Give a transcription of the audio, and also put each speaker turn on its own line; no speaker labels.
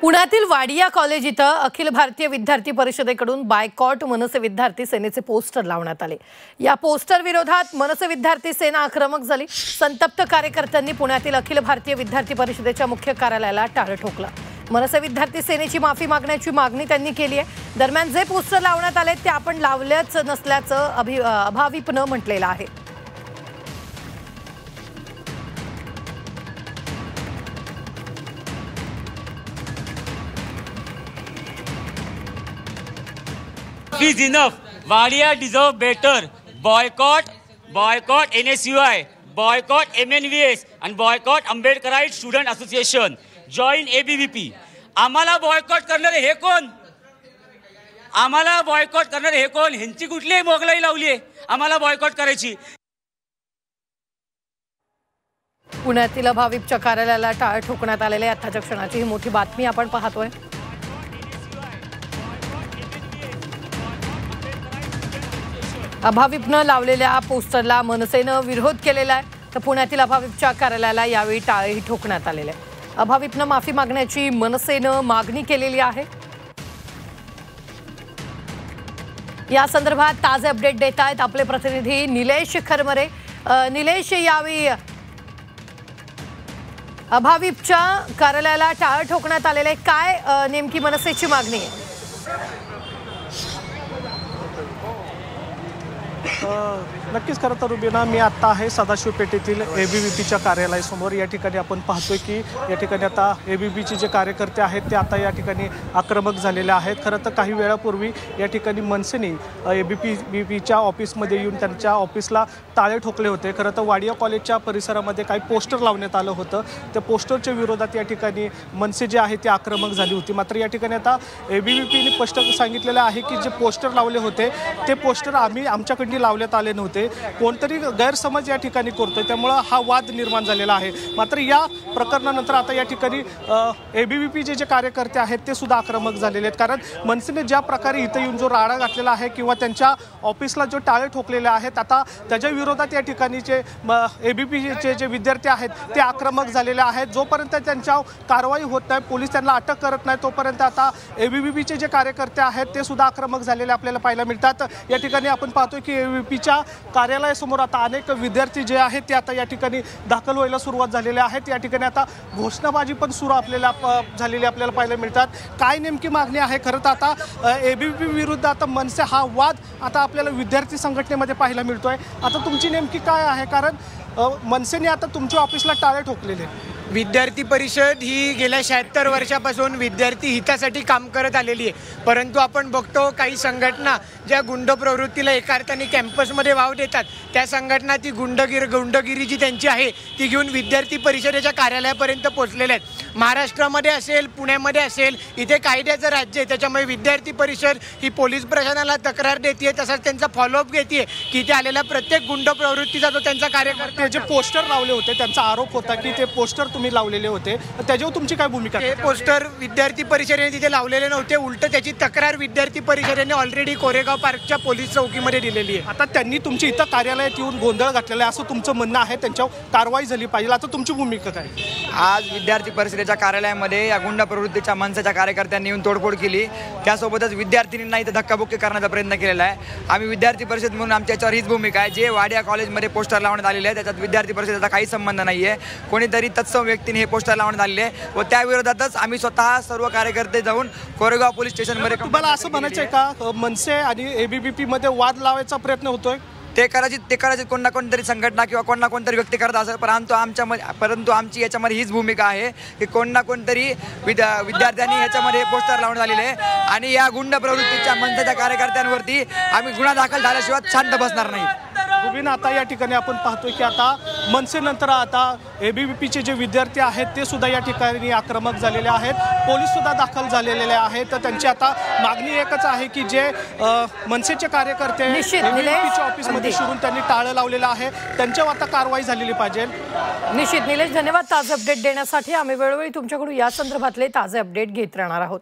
पुण्यातील वाडिया कॉलेज इथं अखिल भारतीय विद्यार्थी परिषदेकडून बायकॉट मनसे विद्यार्थी सेनेचे पोस्टर लावण्यात आले। या पोस्टर विरोधात मनसे विद्यार्थी सेना आक्रमक झाली। संतप्त कार्यकर्त्यांनी पुण्यातील अखिल भारतीय विद्यार्थी परिषदेच्या मुख्य कार्यालयाला टाळं ठोकलं। मनसे विद्यार्थी सेनेची माफी मागण्याची मागणी त्यांनी केली आहे। दरम्यान जे पोस्टर लावण्यात आले ते आपण लावलेच नसल्याचं अभाविपनं म्हटलेलं आहे।
Is enough. Wadia deserve better. Boycott NSUI, boycott MNVS and boycott Ambedkarite Student Association. Join ABVP. आम्हाला बॉयकॉट करणारे हे कोण? आम्हाला बॉयकॉट करणारे हे कोण? ह्यांची कुठली मोगलाई लावली आहे आम्हाला बॉयकॉट करायची?
पुण्यातील अभाविपच्या कार्यालयाला टाळं ठोकण्यात आलेले आताच्या क्षणाची ही मोठी बातमी आपण पाहतोय। अभाविपनं लावलेल्या पोस्टरला मनसेनं विरोध केलेला आहे, तर पुण्यातील अभाविपच्या कार्यालयाला यावेळी टाळेही ठोकण्यात आलेले आहे। अभाविपनं माफी मागण्याची मनसेनं मागणी केलेली आहे। या संदर्भात ताजे अपडेट देत आहेत आपले प्रतिनिधी निलेश खरमरे। निलेश, यावेळी अभाविपच्या कार्यालयाला टाळं ठोकण्यात आलेले, काय नेमकी मनसेची मागणी आहे?
नक्कीच खरं तर रुबीना, मी आत्ता आहे सदाशिव पेठेतील एबीव्हीपीच्या कार्यालयासमोर। या ठिकाणी आपण पाहतोय की या ठिकाणी आता एबीव्हीपीचे जे कार्यकर्ते आहेत ते आता या ठिकाणी आक्रमक झालेले आहेत। खरं तर काही वेळापूर्वी या ठिकाणी मनसेने एबीव्हीपीच्या ऑफिसमध्ये येऊन त्यांच्या ऑफिसला टाळे ठोकले होते। खरं तर वाडिया कॉलेजच्या परिसरामध्ये काही पोस्टर लावण्यात आलं होतं। त्या पोस्टरच्या विरोधात या ठिकाणी मनसे जे आहे ते आक्रमक झाली होती। मात्र या ठिकाणी आता एबीव्हीपीने स्पष्ट सांगितलेलं आहे की जे पोस्टर लावले होते ते पोस्टर आमच्याकडून लावण्यात आले नव्हते, कोणतरी गैरसमज या ठिकाणी करतोय, त्यामुळे हा वाद निर्माण झालेला आहे। मात्र या प्रकरणानंतर आता या ठिकाणी एबीव्हीपीचे जे कार्यकर्ते आहेत ते सुद्धा आक्रमक झालेले आहेत। कारण मनसेने ज्या प्रकारे इथं येऊन जो राडा घातलेला आहे किंवा त्यांच्या ऑफिसला जो टाळे ठोकलेले आहेत, आता त्याच्या विरोधात या ठिकाणीचे एबीव्हीपीचे जे विद्यार्थी आहेत ते आक्रमक झालेले आहेत। जोपर्यंत त्यांच्या कारवाई होत नाही, पोलीस त्यांना अटक करत नाही, तोपर्यंत आता एबीव्हीपीचे जे कार्यकर्ते आहेत ते सुद्धा आक्रमक झालेले आपल्याला पाहायला मिळतात। या ठिकाणी आपण पाहतोय की एबीव्हीपीच्या कार्यालयासमोर आता अनेक विद्यार्थी जे आहेत ते आता या ठिकाणी दाखल व्हायला सुरुवात झालेली आहेत। या ठिकाणी आता घोषणाबाजी पण सुरू झालेली आपल्याला पाहायला मिळतात। काय नेमकी मागणी आहे? खरं तर आता एबीव्हीपी विरुद्ध आता मनसे हा वाद आता आपल्याला विद्यार्थी संघटनेमध्ये पाहायला मिळतोय। आता तुमची नेमकी काय आहे? कारण मनसेने आता तुमच्या ऑफिसला टाळे ठोकलेले।
विद्यार्थी परिषद ही गेल्या 76 वर्षापासून विद्यार्थी हितासाठी काम करत आलेली आहे, परंतु आपण बघतो काही संघटना ज्या गुंड प्रवृत्तीला एका अर्थाने कॅम्पसमध्ये वाव देतात, त्या संघटना ती गुंडगिरी जी त्यांची आहे ती घेऊन विद्यार्थी परिषदेच्या कार्यालयापर्यंत पोहोचलेल्या आहेत। महाराष्ट्रामध्ये असेल, पुण्यामध्ये असेल, इथे कायद्याचं राज्य आहे, त्याच्यामुळे विद्यार्थी परिषद ही पोलीस प्रशासनाला तक्रार देते, तसंच त्यांचा फॉलोअप घेते की इथे आलेल्या प्रत्येक गुंड प्रवृत्तीचा जो त्यांचा कार्यकर्ते
जे पोस्टर लावले होते त्यांचा आरोप होता की ते पोस्टर तुम्ही लावलेले होते, त्याच्यावर तुमची काय भूमिका?
हे पोस्टर विद्यार्थी परिषदेने तिथे लावलेले नव्हते, उलट त्याची तक्रार विद्यार्थी परिषदेने ऑलरेडी कोरेगाव पार्कच्या पोलीस चौकीमध्ये दिलेली आहे।
आता त्यांनी तुमची इथं कार्यालयात येऊन गोंधळ घातलेला आहे असं तुमचं म्हणणं आहे, त्यांच्यावर कारवाई झाली पाहिजे, आता तुमची भूमिका काय?
आज विद्यार्थी परिषदेच्या कार्यालयामध्ये या गुंड प्रवृत्तीच्या मनसेच्या कार्यकर्त्यांनी येऊन तोडफोड केली, त्यासोबतच विद्यार्थिनींना इथं धक्काबुक्की करण्याचा प्रयत्न केलेला आहे। आम्ही विद्यार्थी परिषद म्हणून आमच्या याच्यावर हीच भूमिका आहे। जे वाडिया कॉलेजमध्ये पोस्टर लावण्यात आलेले आहे त्याच्यात विद्यार्थी परिषदेचा काही संबंध नाही आहे। कोणीतरी तत्सम व्यक्तीने हे पोस्टर लावण्यात आलेले आहे व त्या विरोधातच आम्ही स्वतः सर्व कार्यकर्ते जाऊन कोरेगाव पोलीस स्टेशनमध्ये।
तुम्हाला असं म्हणायचं आहे का मनसे आणि एबीव्हीपी मध्ये वाद लावायचा प्रयत्न होतोय?
ते करायचे कोण ना कोणतरी संघटना किंवा कोण ना कोणतरी व्यक्ती करत असेल, परंतु आमची याच्यामध्ये हीच भूमिका आहे की कोण ना कोणतरी विद्यार्थ्यांनी ह्याच्यामध्ये पोस्टर लावण्यात आलेले आहे आणि या गुंड प्रवृत्तीच्या मनसेच्या कार्यकर्त्यांवरती आम्ही गुन्हा दाखल झाल्याशिवाय शांत बसणार नाही।
रुबीन, आता या ठिकाणी आपण पाहतोय की आता मनसेनंतर आता एबीव्हीपीचे जे विद्यार्थी आहेत ते सुद्धा या ठिकाणी आक्रमक झालेले आहेत, पोलीस सुद्धा दाखल झालेले आहेत। तर त्यांची आता मागणी एकच आहे की जे मनसेचे कार्यकर्ते एबीव्हीपीच्या ऑफिसमध्ये शिरून त्यांनी टाळं लावलेलं आहे त्यांच्यावर आता कारवाई झालेली पाहिजे।
निश्चित निलेश, धन्यवाद ताजे अपडेट देण्यासाठी। आम्ही वेळोवेळी तुमच्याकडून या संदर्भातले ताजे अपडेट घेत राहणार आहोत।